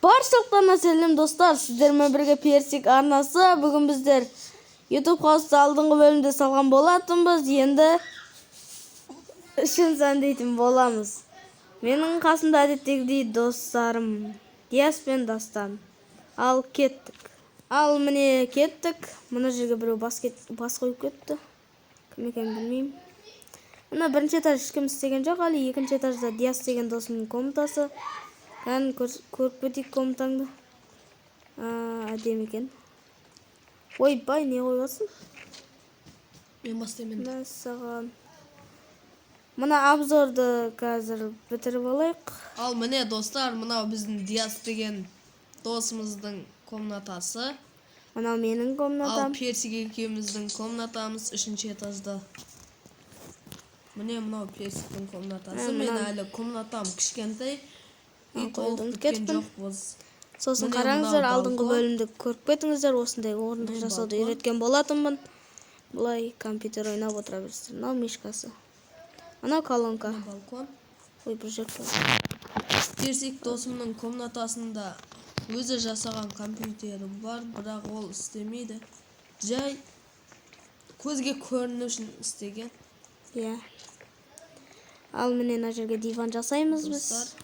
Barшылықтарына сәлем достар, сіздермен бірге Персик арнасы. Бүгін біздер YouTube қауысты алдыңғы бөлімде салған болатынбыз, енді үшін сәндейтін боламыз. Менің қасымда әдеттегідей достарым Диас пен Дастан. Ал кеттік. Міне кеттік. Мына жерге біреу бас қойып кетті. Кім екенін білмеймін. Мына бірінші этаж ешкім істеген жоқ, әлі екінші этажда Диас деген досымның комнатасы. Көріп кетейік комнатаңды. Әдемі екен. Ойбай, не қойғасын? Мен бастаймын. Мәссаған. Мына обзорды қазір бітіріп алайық. Ал міне достар, мынау біздің Диас деген досымыздың комнатасы. Мынау менің комнатам. Ал Персик екеуміздің комнатамыз 3-ші этажда. Міне мынау Персиктің комнатасы. Мен әлі комнатам кішкентай. Толық біткен жоқпыз. Сосын қараңыздар, алдыңғы бөлімді көріп кетіңіздер, осындай орындық жасауды үйреткен болатынмын. Бұлай компьютер ойнап отыра берсін. Мынау мишкасы. Мынау колонка. Балкон. Ой, бір жер бар. Персик досымның комнатасында өзі жасаған компьютері бар, бірақ ол істемейді. Жай көзге көріну үшін істеген. Иә. Ал міне мына жерге диван жасаймыз біз.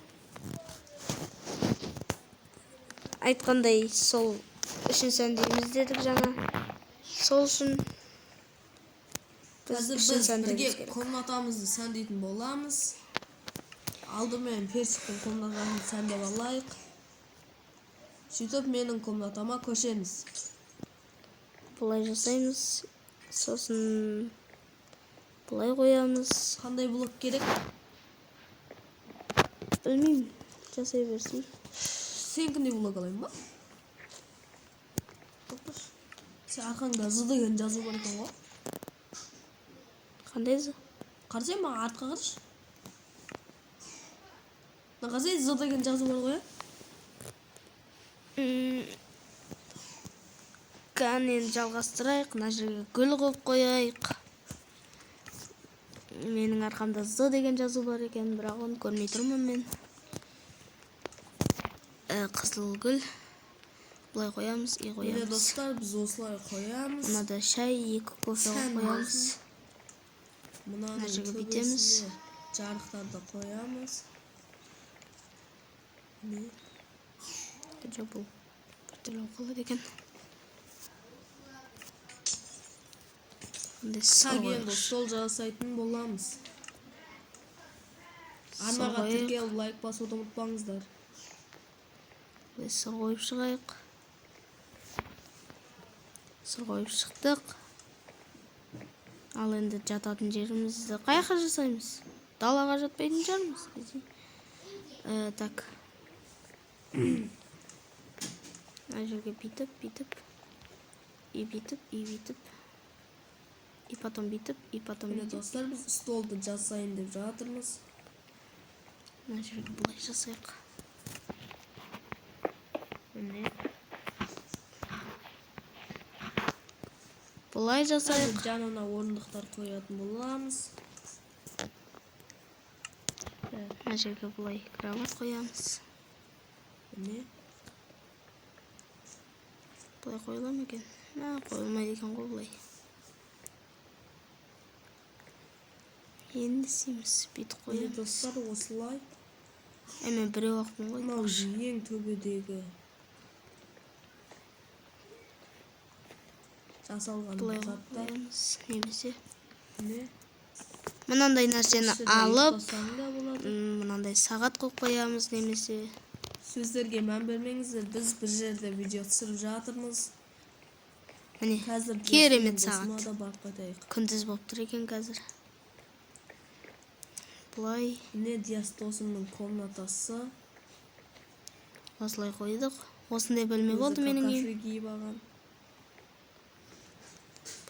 Айтқандай, сол үшін сәндейміз дедік жаңа. Сол үшін біз бірге комнатамызды сәндейтін боламыз. Алдымен Персиктің комнатасын сәндеп алайық. Сөйтіп менің комнатама көшеміз. Бұлай жасаймыз. Сосын бұлай қоямыз. Қандай блок керек? Білмеймін. Жасай берсін. Сенкіндей блок алайын ба? Сен арқаңда Z деген жазу бар екен ғой. Қандай Z? Қарсай маған артқа қараш. Нағазай Z деген жазу бар ғой. Енді жалғастырайық. Мына жерге гүл қойып қояйық. Менің арқамда Z деген жазу бар екен, бірақ оны көрмей тұрмын мен. Қызыл гүл. Бұлай қоямыз, қоямыз. Достар, біз осылай қоямыз. Мынада шай, 2 кофе қоямыз. Мына жерге бүйтеміз. Жарықтарды қоямыз. Не? Бұл біртүрлі оқылады екен. Енді стол жасайтын боламыз. Арнаға тіркеліп лайк басуды ұмытпаңыздар. Сыр қойып шығайық. Сыр қойып шықтық. Ал енді жататын жерімізді қайыққа жасаймыз? Далаға жатпайтын жармыз. Так. Мына жерге бүйтіп. И потом бүйтіп. Достар, біз столды жасайын деп жатырмыз. Мына жерге бұлай жасайық. Бұлай жасайық. Жанына орындықтар қоятын боламыз. Мына жерге бұлай кровать қоямыз. Бұлай қойыла ма екен? Қойылмайды екен ғой бұлай. Енді істейміз, бүйтіп қоямыз. Достар, осылай. Мен біреу ақпын ғой. Мынау ең төбедегі жасалған заттар. Немесе мынандай нәрсені алып, мынандай сағат қойып қоямыз, немесе сөздерге мән бермеңіздер, біз бір жерде видео түсіріп жатырмыз. Міне, керемет сағат. Күндіз болып тұр екен қазір. Бұлай. Міне Диас досымның комнатасы. Осылай қойдық. Осындай бөлме болды менің үйім.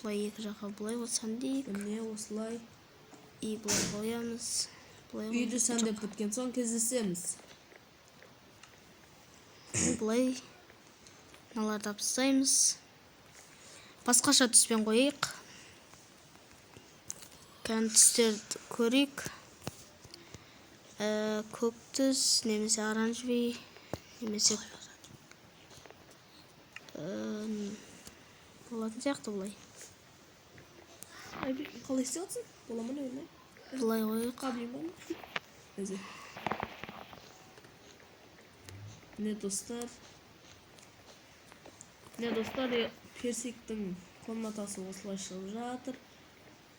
Бұлай екі жаққа бұлай сәндейік. Міне осылай. Бұлай қоямыз. Үйді сәндеп біткен соң кездесеміз. Бұлай. Мыналарды тастаймыз. Басқаша түспен қойайық. Түстерді көрейік. Көк түс, немесе оранжевый, немесе болатын сияқты бұлай. Айбек, қалай істеп жатсың? Бола ма не ойлай? Бұлай қойық. Қабілем ба? Өзі. Не достар? Персиктің комнатасы осылай шығып жатыр.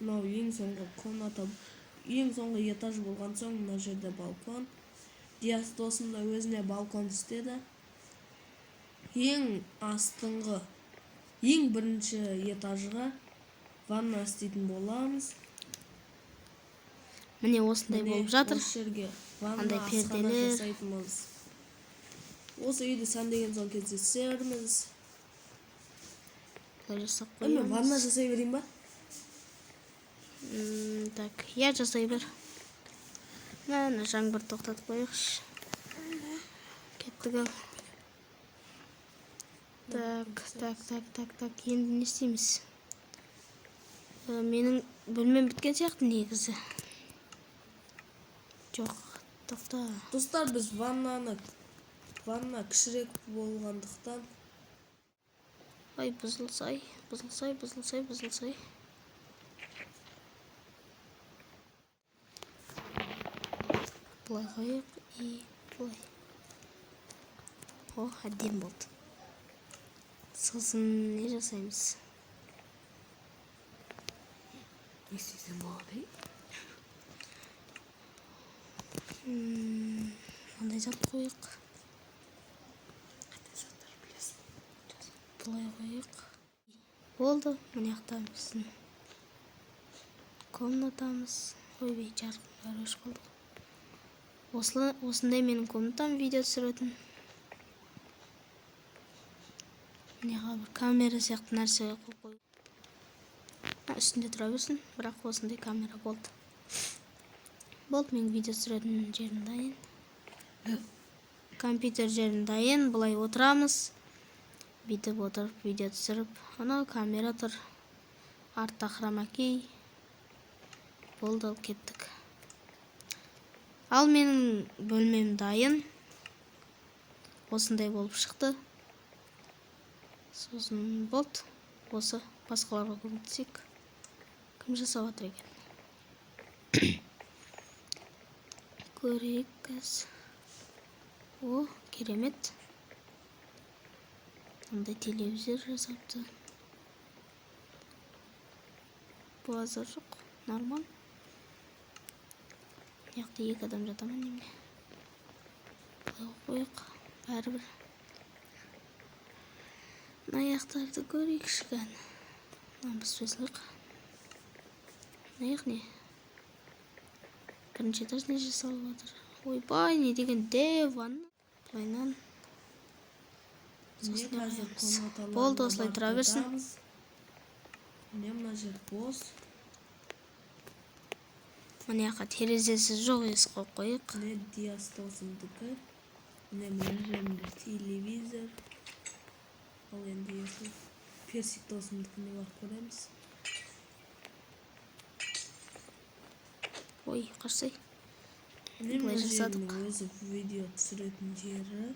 Мынау ең соңғы комната, ең соңғы этаж болған соң мына жерде балкон. Диас досым да өзіне балкон істеді. Ең астыңғы, ең бірінші этажға ванна істейтін боламыз. Міне осындай болып жатыр. Осы жерге ванна Андай асхана перделер. жасайтынбыз. Осы үйді сәндеген соң кездесерміз. Бұлай жасап Мен қоямыз. ванна жасай берейін ба? Так, я жасай бер. Мәні жаңбыр тоқтатып қойықшы. Кеттік ал. Так, енді не істейміз? Менің бөлмем біткен сияқты негізі. Жоқ, тоқта. Достар, біз ванна кішірек болғандықтан Ай, бұзылсай. Бұлай қойық и бұлай. О, әдем болды. Сосын не жасаймыз? не істесем болады? Мындай зат қойық. Бұлай қойық. Болды, мына жақта біздің комнатамыз. Ойбай, жарқын өшіп қалдық. Осындай менің комнатам, видео түсіретін. Неға бір камера сияқты нәрсе қойып қойып. Үстінде тұра берсін, бірақ осындай камера болды. Болды, мен видео түсіретін жерім дайын. Компьютер жерім дайын, бұлай отырамыз. Бүйтіп отырып, видео түсіріп. Анау камера тұр. Артта хромакей. Болды, ал кеттік. Ал менің бөлмем дайын. Осындай болып шықты. Сосын болды. Осы басқаларға көмектесек. Кім жасап жатыр екен? Көрейік кәз. О, керемет. Ондай телевизор жасапты. Базар жоқ, нормал. Яқты екі адам жатамын неме. Қойық, бәрібір. Аяқтарды көрейік шыған. Біз сөзілік. Аяқ не? Бірінші этаж не жасалып жатыр. Ойбай, не деген дев ванна. Бұлайнан. Болды, осылай тұра берсін. Міне мына жер бос. Міне яққа терезесі жоқ ес қойып қойық. Міне Диас досымдікі. Міне мына жерінде телевизор. Ал енді есі Персик досымдікіне барып көреміз. Ой, қарсай. Міне мына жерінің өзі видео түсіретін жері.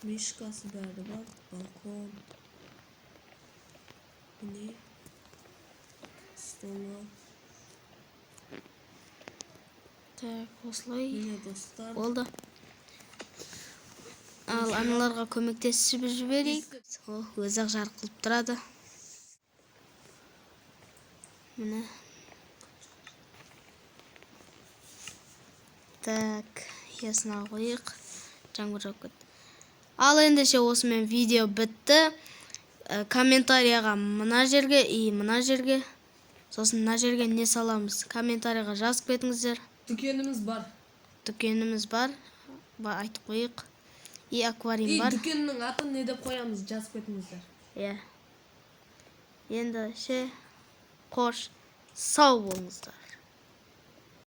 Мишкасы бәрі бар, балкон. Міне столы. Так, осылай. Міне достар. Болды. Ал аналарға көмектесіп жіберейік. Өзі-ақ жарқылып тұрады. Міне. Так, ясына қойық. Жаңбыр жауып кетті. Ал ендеше осымен видео бітті. Комментарияға мына жерге и мына жерге, сосын мына жерге не саламыз? Комментарияға жазып кетіңіздер. Дүкеніміз бар. Дүкеніміз бар. Айтып қойық. И аквариум бар. Дүкеннің атын не деп қоямыз, жазып кетіңіздер. Енді қош сау болыңыздар.